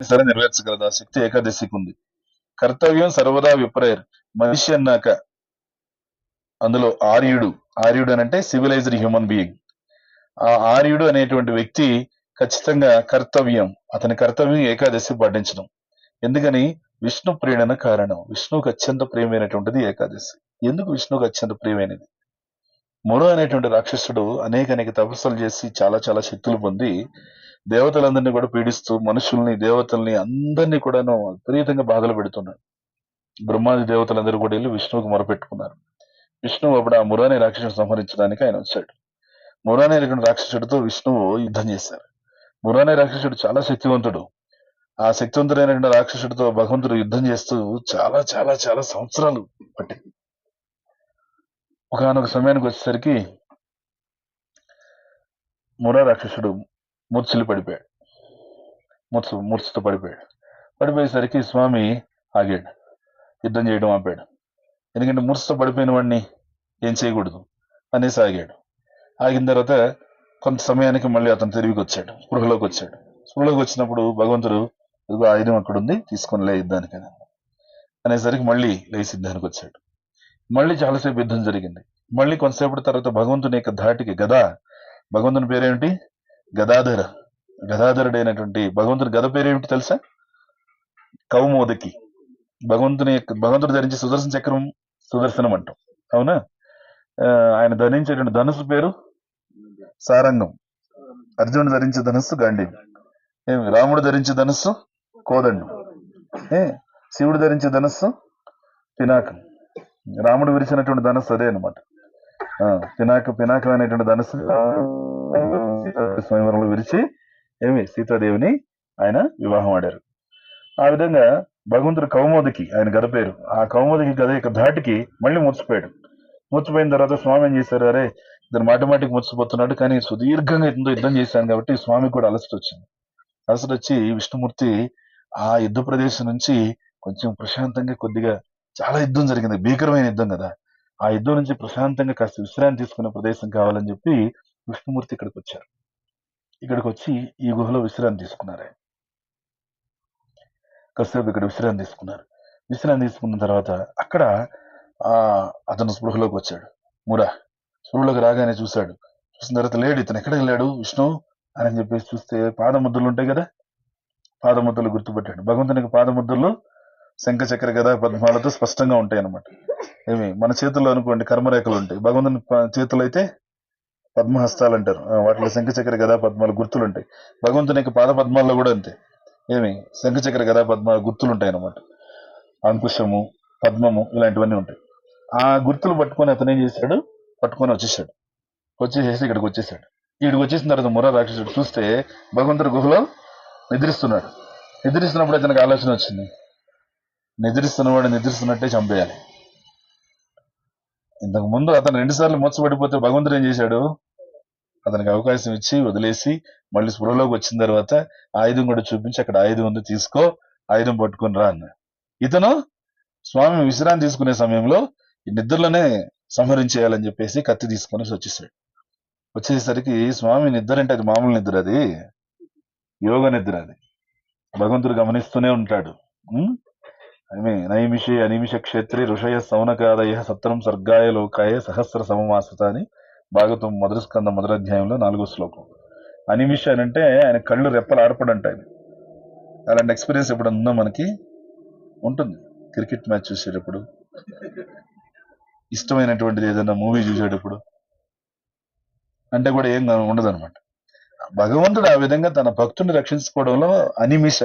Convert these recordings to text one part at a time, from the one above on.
సరే నెరవేర్చగలదు ఆ శక్తి ఏకాదశికి ఉంది. కర్తవ్యం సర్వదా విప్రయర్. మనిషి అన్నాక అందులో ఆర్యుడు, ఆర్యుడు అని అంటే సివిలైజ్డ్ హ్యూమన్ బీయింగ్. ఆ ఆర్యుడు అనేటువంటి వ్యక్తి ఖచ్చితంగా కర్తవ్యం, అతని కర్తవ్యం ఏకాదశి పాటించడం. ఎందుకని? విష్ణు ప్రేరణ కారణం. విష్ణువుకి అత్యంత ప్రియమైనటువంటిది ఏకాదశి. ఎందుకు విష్ణువుకి అత్యంత ప్రియమైనది? ముడు అనేటువంటి రాక్షసుడు అనేక అనేక తపస్సులు చేసి చాలా చాలా శక్తులు పొంది దేవతలందరినీ కూడా పీడిస్తూ మనుషుల్ని, దేవతల్ని అందరినీ కూడాను విపరీతంగా బాధలు పెడుతున్నాడు. బ్రహ్మాది దేవతలందరూ కూడా వెళ్ళి విష్ణువుకు మొరపెట్టుకున్నారు. విష్ణువు అప్పుడు ఆ మురు అనే రాక్షసుని సంహరించడానికి ఆయన వచ్చాడు. మురు అనేటువంటి రాక్షసుడితో విష్ణువు యుద్ధం చేశారు. మురు అనే రాక్షసుడు చాలా శక్తివంతుడు. ఆ శక్తివంతుడైనటువంటి రాక్షసుడితో భగవంతుడు యుద్ధం చేస్తూ చాలా చాలా చాలా సంవత్సరాలు పట్టింది. ఒకనొక సమయానికి వచ్చేసరికి మురా రాక్షసుడు మూర్ఛలు పడిపోయాడు. మూర్ఛతో పడిపోయాడు. పడిపోయేసరికి స్వామి ఆగాడు, యుద్ధం చేయడం ఆపాడు. ఎందుకంటే మూర్ఛతో పడిపోయిన వాడిని ఏం చేయకూడదు అనేసి ఆగాడు. ఆగిన తర్వాత కొంత సమయానికి మళ్ళీ అతను తిరిగి వచ్చాడు, స్పృహలోకి వచ్చాడు. స్పృహలోకి వచ్చినప్పుడు భగవంతుడు ఇదిగో ఆయుధం అక్కడ ఉంది, తీసుకొని లే యుద్ధానికి అనేసరికి మళ్ళీ లేచి యుద్ధానికి వచ్చాడు. మళ్ళీ చాలాసేపు యుద్ధం జరిగింది. మళ్ళీ కొంతసేపటి తర్వాత భగవంతుని యొక్క ధాటికి భగవంతుని పేరేమిటి? గదాధర. గదాధరుడైనటువంటి భగవంతుని గద పేరేమిటి తెలుసా? కౌమోదకి. భగవంతుడు ధరించి సుదర్శన చక్రం సుదర్శనం అంటాం, అవునా? ఆయన ధరించేటువంటి ధనుసు పేరు సారంగం. అర్జునుడు ధరించే ధనుస్సు గాంధీవి. రాముడు ధరించే ధనుస్సు కోదండం. శివుడు ధరించే ధనుస్సు పినాకం. రాముడు విరిచినటువంటి ధనుస్సు అదే అనమాట. పినాకం అనేటువంటి ధనుస్సు స్వయంవరంలో విరిచి సీతాదేవిని ఆయన వివాహం ఆడారు. ఆ విధంగా భగవంతుడు కౌమోదకి ఆయన గద పేరు. ఆ కౌమోదకి గద యొక్క ధాటికి మళ్ళీ మూర్చిపోయాడు. మూర్చిపోయిన తర్వాత స్వామి ఏం చేశారు? అరే ఇతను మాటిమాటికి మూర్చిపోతున్నాడు, కానీ సుదీర్ఘంగా యుద్ధం చేశాను కాబట్టి స్వామికి కూడా అలసట వచ్చింది. అలసట వచ్చి విష్ణుమూర్తి ఆ యుద్ధ ప్రదేశం నుంచి కొంచెం ప్రశాంతంగా, కొద్దిగా చాలా యుద్ధం జరిగింది, భీకరమైన యుద్ధం కదా, ఆ యుద్ధం నుంచి ప్రశాంతంగా కాస్త విశ్రాంతి తీసుకునే ప్రదేశం కావాలని చెప్పి విష్ణుమూర్తి ఇక్కడికి వచ్చారు. ఇక్కడికి వచ్చి ఈ గుహలో విశ్రాంతి తీసుకున్నారు. కాసేపు ఇక్కడ విశ్రాంతి తీసుకున్నారు. విశ్రాంతి తీసుకున్న తర్వాత అక్కడ అతను స్పృహలోకి వచ్చాడు. స్పృహలోకి రాగానే చూశాడు. చూసిన తర్వాత లేడు, ఇతను ఎక్కడికి వెళ్ళాడు విష్ణు అని చెప్పేసి చూస్తే పాదముద్రలు ఉంటాయి కదా, పాదముద్రలు గుర్తుపెట్టాడు. భగవంతునికి పాదముద్రలు శంఖ చక్ర గదా పద్మాలతో స్పష్టంగా ఉంటాయి అన్నమాట. మన చేతుల్లో అనుకోండి కర్మరేఖలు ఉంటాయి, భగవంతుని చేతులు అయితే పద్మహస్తాలు అంటారు, వాటిలో శంఖ చక్ర గదా పద్మాలు గుర్తులు ఉంటాయి. భగవంతుని యొక్క పాద పద్మాల్లో కూడా అంతే, శంఖ చక్ర గదా పద్మాలు గుర్తులు ఉంటాయి అన్నమాట. అంకుశము, పద్మము ఇలాంటివన్నీ ఉంటాయి. ఆ గుర్తులు పట్టుకొని అతను ఏం చేశాడు? పట్టుకొని వచ్చేసేసి ఇక్కడికి వచ్చేసాడు. ఇక్కడికి వచ్చేసిన తర్వాత మురా రాక్షసుడు చూస్తే భగవంతుడి గుహలో నిద్రిస్తున్నప్పుడు అతనికి ఆలోచన వచ్చింది, నిద్రిస్తున్నవాడు నిద్రిస్తున్నట్టే చంపేయాలి. ఇంతకు ముందు అతను 2 సార్లు మూర్చబడిపోతే భగవంతుడు ఏం చేశాడు? అతనికి అవకాశం ఇచ్చి వదిలేసి మళ్ళీ స్పృహలోకి వచ్చిన తర్వాత ఆయుధం కూడా చూపించి, అక్కడ ఆయుధం ఉంది తీసుకో, ఆయుధం పట్టుకుని రా అన్న. ఇతను స్వామి విశ్రాంతి తీసుకునే సమయంలో ఈ నిద్రలోనే సంహరించేయాలని చెప్పేసి కత్తి తీసుకొని వచ్చేసరికి స్వామి నిద్ర అంటే అది మామూలు నిద్ర, అది యోగ నిద్ర. అది భగవంతుడు గమనిస్తూనే ఉంటాడు. నైమిషే అనిమిష క్షేత్రే ఋషయ సౌనకాదయ సత్రం సర్గాయ లోకాయ సహస్ర సమమాసత అని భాగవతం మొదటి స్కందం మొదటి అధ్యాయంలో 4వ శ్లోకం. అనిమిష అని అంటే ఆయన కళ్ళు రెప్పలు ఆడపడంట. అలాంటి ఎక్స్పీరియన్స్ ఎప్పుడు ఉందో మనకి ఉంటుంది. క్రికెట్ మ్యాచ్ చూసేటప్పుడు, ఇష్టమైనటువంటిది ఏదైనా మూవీ చూసేటప్పుడు అంటే కూడా ఏం ఉండదు అనమాట. భగవంతుడు ఆ విధంగా తన భక్తుని రక్షించుకోవడంలో అనిమిష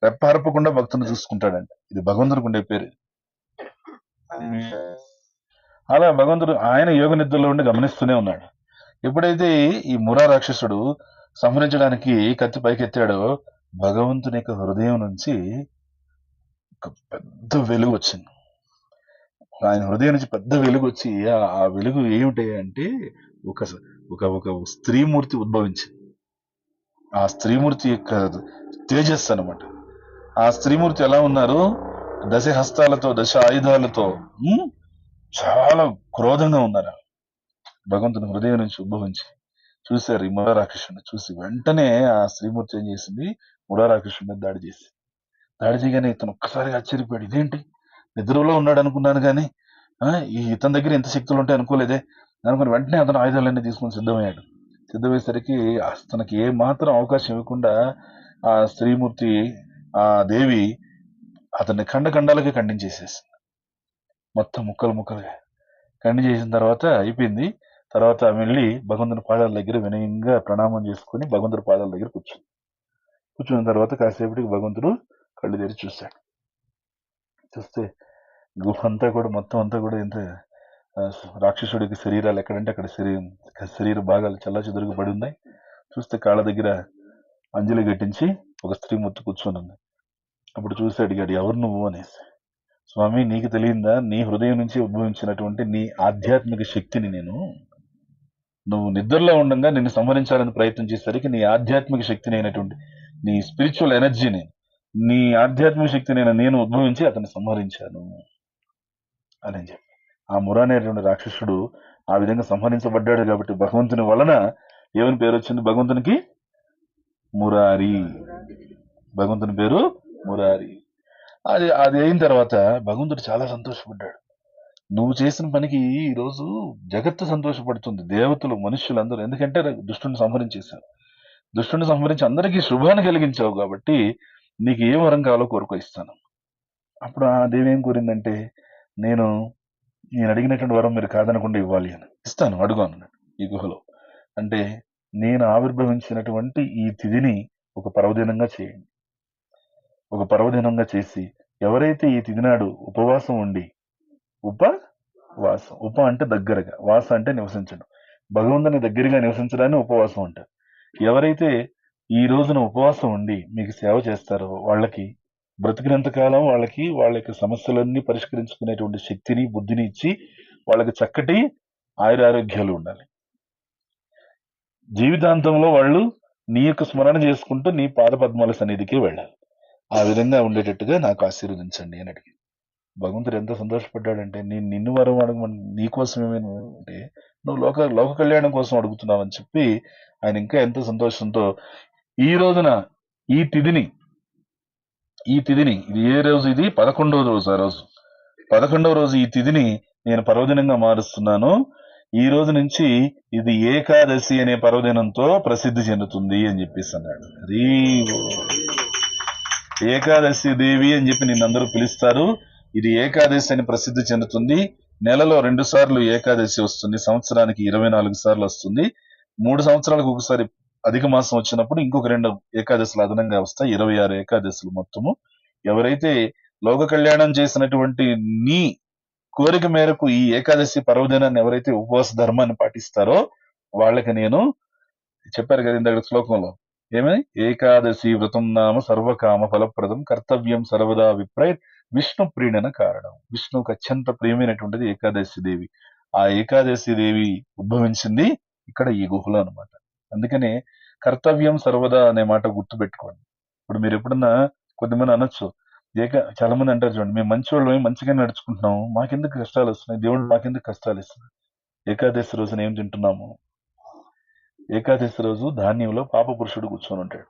రెప్పారపకుండా భక్తుని చూసుకుంటాడంట. ఇది భగవంతుడికి ఉండే పేరు. అలా భగవంతుడు ఆయన యోగ నిద్రలో ఉండి గమనిస్తూనే ఉన్నాడు. ఎప్పుడైతే ఈ మురా రాక్షసుడు సంహరించడానికి కత్తి పైకెత్తాడో భగవంతుని యొక్క హృదయం నుంచి ఒక పెద్ద వెలుగు వచ్చింది. ఆయన హృదయం నుంచి పెద్ద వెలుగు వచ్చి ఆ వెలుగు ఏమిటి అంటే ఒక స్త్రీమూర్తి ఉద్భవించింది. ఆ స్త్రీమూర్తి యొక్క తేజస్సు అనమాట. ఆ స్త్రీమూర్తి ఎలా ఉన్నారు? 10 హస్తాలతో 10 ఆయుధాలతో చాలా క్రోధంగా ఉన్నారు. భగవంతుని హృదయం నుంచి ఉద్భవించి చూశారు ఈ మురారాక్షసుని. చూసి వెంటనే ఆ స్త్రీమూర్తి ఏం చేసింది? మురారాక్షసుని మీద దాడి చేసి దాడి చేయగానే ఇతను ఒక్కసారిగా ఆశ్చర్యపోయాడు. ఇదేంటి నిద్రలో ఉన్నాడు అనుకున్నాను కానీ ఈ ఇతని దగ్గర ఎంత శక్తులు ఉంటాయి అనుకోలేదే అనుకుని వెంటనే అతను ఆయుధాలన్నీ తీసుకుని సిద్ధమయ్యాడు. సిద్ధమయ్యేసరికి తనకి ఏ మాత్రం అవకాశం ఇవ్వకుండా ఆ స్త్రీమూర్తి, ఆ దేవి అతన్ని ఖండాలుగా ఖండించేసేసింది. మొత్తం ముక్కలు ముక్కలుగా ఖండించేసిన తర్వాత అయిపోయింది. తర్వాత ఆమె వెళ్ళి భగవంతుని పాదాల దగ్గర వినయంగా ప్రణామం చేసుకుని భగవంతుడి పాదాల దగ్గర కూర్చున్న తర్వాత కాసేపటికి భగవంతుడు కళ్ళు తెరిచి చూశాడు. చూస్తే గుహ అంతా కూడా మొత్తం అంతా కూడా ఎంత రాక్షసుడికి శరీరాలు ఎక్కడంటే అక్కడ శరీర భాగాలు చల్లాచెదురుగా పడి ఉన్నాయి. చూస్తే కాళ్ళ దగ్గర అంజలి గట్టించి ఒక స్త్రీమూర్తి కూర్చొని ఉంది. అప్పుడు చూసి అడిగాడు, ఎవరు నువ్వు అనేసి. స్వామి, నీకు తెలియందా, నీ హృదయం నుంచి ఉద్భవించినటువంటి నీ ఆధ్యాత్మిక శక్తిని నేను, నువ్వు నిద్రలో ఉండగా నిన్ను సంహరించాలని ప్రయత్నం చేసేసరికి నీ ఆధ్యాత్మిక శక్తిని అయినటువంటి నీ స్పిరిచువల్ ఎనర్జీని, నీ ఆధ్యాత్మిక శక్తిని నేను ఉద్భవించి అతన్ని సంహరించాను అని చెప్పి ఆ మురా అనేటువంటి రాక్షసుడు ఆ విధంగా సంహరించబడ్డాడు. కాబట్టి భగవంతుని వలన ఏమని పేరు వచ్చింది? భగవంతునికి మురారి. భగవంతుని పేరు మురారి. అది అది అయిన తర్వాత భగవంతుడు చాలా సంతోషపడ్డాడు. నువ్వు చేసిన పనికి ఈరోజు జగత్తు సంతోషపడుతుంది, దేవతలు, మనుష్యులందరూ. ఎందుకంటే దుష్టుని సంహరించేశావు, దుష్టుని సంహరించి అందరికీ శుభాన్ని కలిగించావు. కాబట్టి నీకు ఏ వరం కావాలో కోరుకో, ఇస్తాను. అప్పుడు ఆ దేవి ఏం కోరిందంటే, నేను అడిగినటువంటి వరం మీరు కాదనకుండా ఇవ్వాలి అని. ఇస్తాను, అడుగు అన్నాడు ఈ గుహలో. అంటే నేను ఆవిర్భవించినటువంటి ఈ తిథిని ఒక పర్వదినంగా చేయండి. ఒక పర్వదినంగా చేసి ఎవరైతే ఈ తిథి నాడు ఉపవాసం ఉండి, ఉపవాసం, ఉప అంటే దగ్గరగా, వాస అంటే నివసించడం, భగవంతుని దగ్గరగా నివసించడాన్ని ఉపవాసం అంటారు. ఎవరైతే ఈ రోజున ఉపవాసం ఉండి మీకు సేవ చేస్తారో వాళ్ళకి బ్రతికినంత కాలం వాళ్ళకి వాళ్ళ యొక్క సమస్యలన్నీ పరిష్కరించుకునేటువంటి శక్తిని, బుద్ధిని ఇచ్చి వాళ్ళకి చక్కటి ఆయురారోగ్యాలు ఉండాలి. జీవితాంతంలో వాళ్ళు నీ యొక్క స్మరణ చేసుకుంటూ నీ పాద పద్మాల సన్నిధికి వెళ్ళాలి. ఆ విధంగా ఉండేటట్టుగా నాకు ఆశీర్వదించండి అని అడిగి భగవంతుడు ఎంత సంతోషపడ్డాడంటే, నేను నిన్ను వరం అడగమని నీకోసం ఏమైనా అంటే నువ్వు లోక కళ్యాణం కోసం అడుగుతున్నావు అని చెప్పి ఆయన ఇంకా ఎంతో సంతోషంతో ఈ రోజున ఈ తిథిని ఇది ఏ రోజు? ఇది 11వ రోజు. ఆ రోజు 11వ రోజు ఈ తిథిని నేను పర్వదినంగా మారుస్తున్నాను. ఈ రోజు నుంచి ఇది ఏకాదశి అనే పర్వదినంతో ప్రసిద్ధి చెందుతుంది అని చెప్పేసి అన్నాడు. ఏకాదశి దేవి అని చెప్పి నిన్నందరూ పిలుస్తారు. ఇది ఏకాదశి అని ప్రసిద్ధి చెందుతుంది. నెలలో 2 సార్లు ఏకాదశి వస్తుంది, సంవత్సరానికి 24 సార్లు వస్తుంది. 3 సంవత్సరాలకు ఒకసారి అధిక మాసం వచ్చినప్పుడు ఇంకొక 2 ఏకాదశులు అదనంగా వస్తాయి. 26 ఏకాదశులు మొత్తము. ఎవరైతే లోక కళ్యాణం చేసినటువంటి నీ కోరిక మేరకు ఈ ఏకాదశి పర్వదినాన్ని ఎవరైతే ఉపవాస ధర్మాన్ని పాటిస్తారో వాళ్ళకి నేను చెప్పారు కదా ఇందాక శ్లోకంలో ఏమని, ఏకాదశి వ్రతం నామ సర్వకామ ఫలప్రదం కర్తవ్యం సర్వదా విప్రయ విష్ణు ప్రీణన కారణం. విష్ణువుకి అత్యంత ప్రియమైనటువంటిది ఏకాదశి దేవి. ఆ ఏకాదశి దేవి ఉద్భవించింది ఇక్కడ ఈ గుహలో అనమాట. అందుకనే కర్తవ్యం సర్వదా అనే మాట గుర్తు పెట్టుకోండి. ఇప్పుడు మీరు ఎప్పుడన్నా కొద్దిమంది అనొచ్చు, చాలా మంది అంటారు చూడండి, మేము మంచి వాళ్ళమే, మంచిగా నడుచుకుంటున్నాము, మాకెందుకు కష్టాలు వస్తున్నాయి, దేవుడు మాకెందుకు కష్టాలు ఇస్తున్నాడు. ఏకాదశి రోజున ఏం తింటున్నాము? ఏకాదశి రోజు ధాన్యంలో పాప పురుషుడు కూర్చొని ఉంటాడు.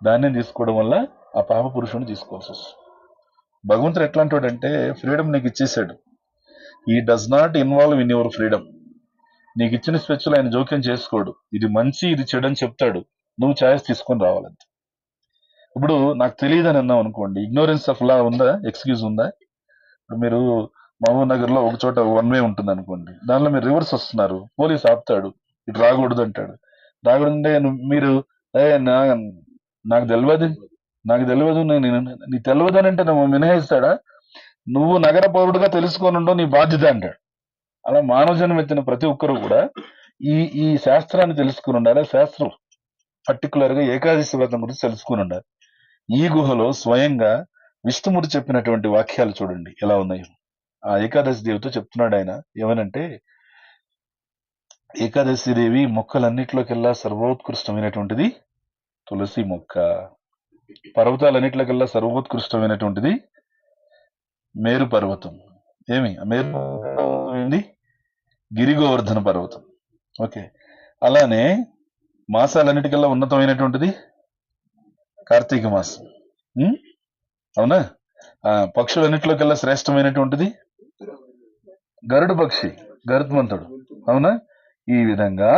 ధాన్యం తీసుకోవడం వల్ల ఆ పాప పురుషుని తీసుకోవాల్సి వస్తుంది. భగవంతుడు ఎట్లాంటాడంటే, ఫ్రీడమ్ నీకు ఇచ్చేసాడు. ఈ does not involve in your freedom. నీకు ఇచ్చిన స్వేచ్ఛలో ఆయన జోక్యం చేసుకోడు. ఇది మంచి, ఇది చెడు అని చెప్తాడు, నువ్వు ఛాయిస్ తీసుకొని రావాలంతే. ఇప్పుడు నాకు తెలియదని అన్నాం అనుకోండి, ఇగ్నోరెన్స్ ఆఫ్ లా ఉందా? ఎక్స్క్యూజ్ ఉందా? ఇప్పుడు మీరు మహబూబ్ నగర్ లో ఒక చోట 1 వే ఉంటుంది అనుకోండి, దానిలో మీరు రివర్స్ వస్తున్నారు, పోలీస్ ఆపుతాడు, ఇటు రాకూడదు అంటాడు. రాకూడదంటే మీరు నాకు తెలియదు నీ తెలియదు అని అంటే నువ్వు మినహాయిస్తాడా? నువ్వు నగర పౌరుడుగా తెలుసుకొని ఉండవు, నీ బాధ్యత అంటాడు. అలా మానవ జన్మ ఎత్తిన ప్రతి ఒక్కరు కూడా ఈ శాస్త్రాన్ని తెలుసుకుని ఉండాలి. శాస్త్రం పర్టికులర్ గా ఏకాదశి వ్రతం గురించి తెలుసుకుని ఉండాలి. ఈ గుహలో స్వయంగా విష్ణుమూర్తి చెప్పినటువంటి వాక్యాలు చూడండి ఎలా ఉన్నాయో. ఆ ఏకాదశి దేవితో చెప్తున్నాడు ఆయన ఏమనంటే, ఏకాదశి దేవి మొక్కలన్నిట్లోకెల్లా సర్వోత్కృష్టమైనటువంటిది తులసి మొక్క, పర్వతాలన్నిట్లోకెల్లా సర్వోత్కృష్టమైనటువంటిది మేరు పర్వతం. మేరు ఏంది? గిరిగోవర్ధన పర్వతం. ఓకే. అలానే మాసాలన్నిటికల్లా ఉన్నతమైనటువంటిది కార్తీక మాసం. అవునా? పక్షులన్నిటిలోకెల్లా శ్రేష్టమైనటువంటిది గరుడు పక్షి, గరుత్మంతుడు. అవునా? ఈ విధంగా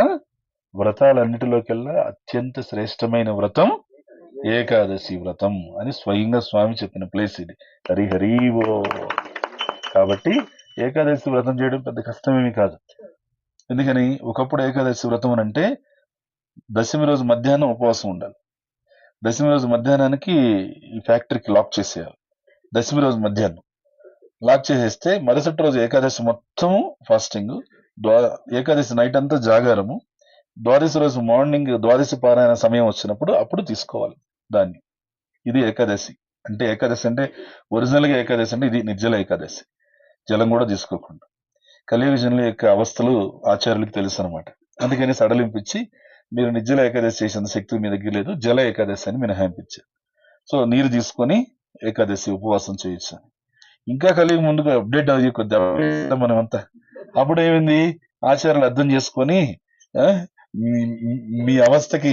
వ్రతాలన్నిటిలోకెల్లా అత్యంత శ్రేష్టమైన వ్రతం ఏకాదశి వ్రతం అని స్వయంగా స్వామి చెప్పిన ప్లేస్ ఇది. హరి హరి ఓ. కాబట్టి ఏకాదశి వ్రతం చేయడం పెద్ద కష్టమేమీ కాదు. ఎందుకని ఒకప్పుడు ఏకాదశి వ్రతం అని అంటే దశమి రోజు మధ్యాహ్నం ఉపవాసం ఉండాలి. దశమి రోజు మధ్యాహ్నానికి ఈ ఫ్యాక్టరీకి లాక్ చేసేయాలి. దశమి రోజు మధ్యాహ్నం లాక్ చేసేస్తే మరుసటి రోజు ఏకాదశి మొత్తం ఫాస్టింగ్, ఏకాదశి నైట్ అంతా జాగారము, ద్వాదశి రోజు మార్నింగ్ ద్వాదశి పారాయణ సమయం వచ్చినప్పుడు అప్పుడు తీసుకోవాలి దాన్ని. ఇది ఏకాదశి అంటే. ఏకాదశి అంటే ఒరిజినల్ గా ఏకాదశి అంటే ఇది నిర్జల ఏకాదశి, జలం కూడా తీసుకోకుండా. కలియుగ జనుల యొక్క అవస్థలు ఆచార్యులకు తెలుసు అనమాట. అందుకని సడలింపించి మీరు నిర్జల ఏకాదశి చేసేంత శక్తి మీ దగ్గర లేదు, జల ఏకాదశి అని మినహాయింపించారు. సో నీరు తీసుకొని ఏకాదశి ఉపవాసం చేయొచ్చు. ఇంకా కలిగి ముందుగా అప్డేట్ అయ్యి కొద్దిగా మనం అంతా అప్పుడు ఏమైంది, ఆచారాలు అర్థం చేసుకొని ఆ, మీ అవస్థకి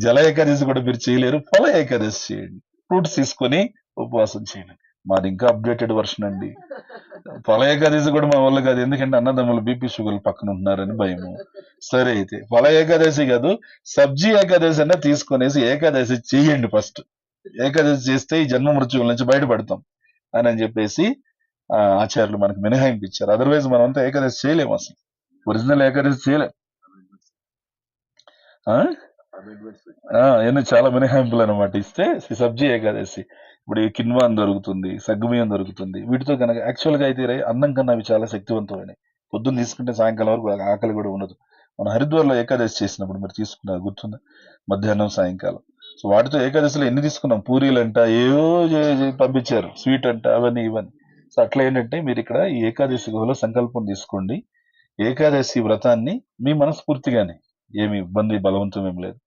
జల ఏకాదశి కూడా మీరు చేయలేరు, ఫల ఏకాదశి చేయండి, ఫ్రూట్స్ తీసుకొని ఉపవాసం చేయండి. మాది ఇంకా అప్డేటెడ్ వర్షన్ అండి. ఫల ఏకాదశి కూడా మా వల్ల కాదు, ఎందుకంటే అన్నదమ్ములు బీపీ షుగర్లు పక్కన ఉంటున్నారని భయము. సరే అయితే ఫల ఏకాదశి కాదు, సబ్జీ ఏకాదశి అన్న తీసుకొనేసి ఏకాదశి చేయండి ఫస్ట్. ఏకాదశి చేస్తే ఈ జన్మ మృత్యువుల నుంచి బయటపడతాం అని చెప్పేసి ఆచార్యులు మనకు మినహాయింపించారు. అదర్వైజ్ మనమంతా ఏకాదశి చేయలేము, అసలు ఒరిజినల్ ఏకాదశి చేయలేం. ఎన్ని చాలా మినహాయింపులు అనమాట ఇస్తే సబ్జీ ఏకాదశి. ఇప్పుడు ఈ కిన్వాన్ దొరుకుతుంది, సగ్గుబియ్యం దొరుకుతుంది. వీటితో కనుక యాక్చువల్ గా అయితే అన్నం కన్నా అవి చాలా శక్తివంతమైనవి. పొద్దున్న తీసుకుంటే సాయంకాలం వరకు ఆకలి కూడా ఉండదు. మన హరిద్వార్లో ఏకాదశి చేసినప్పుడు మీరు తీసుకున్నారు గుర్తుందా, మధ్యాహ్నం సాయంకాలం. సో వాటితో ఏకాదశిలో ఎన్ని తీసుకున్నాం, పూరీలు అంట ఏవో పంపించారు, స్వీట్ అంట అవన్నీ ఇవన్నీ. సో అట్లా ఏంటంటే మీరు ఇక్కడ ఈ ఏకాదశి గుహలో సంకల్పం తీసుకోండి. ఏకాదశి వ్రతాన్ని మీ మనస్ఫూర్తిగానే, ఏమి ఇబ్బంది బలవంతం ఏం లేదు.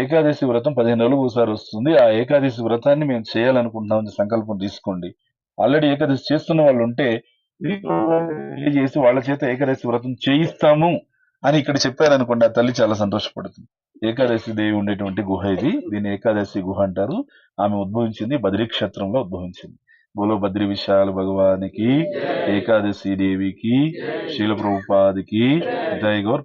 ఏకాదశి వ్రతం 15 రోజులకు ఒకసారి వస్తుంది. ఆ ఏకాదశి వ్రతాన్ని మేము చేయాలనుకుంటున్నామని సంకల్పం తీసుకోండి. ఆల్రెడీ ఏకాదశి చేస్తున్న వాళ్ళు ఉంటే చేసి వాళ్ళ చేత ఏకాదశి వ్రతం చేయిస్తాము అని ఇక్కడ చెప్పారనుకోండి, ఆ తల్లి చాలా సంతోషపడుతుంది. ఏకాదశి దేవి ఉండేటువంటి గుహ ఇది, దీన్ని ఏకాదశి గుహ అంటారు. ఆమె ఉద్భవించింది బద్రీ క్షేత్రంలో ఉద్భవించింది. బోలో బద్రీ విశాల భగవానికి, ఏకాదశి దేవికి, శీల ప్రభుపాదికి, జై గౌర్.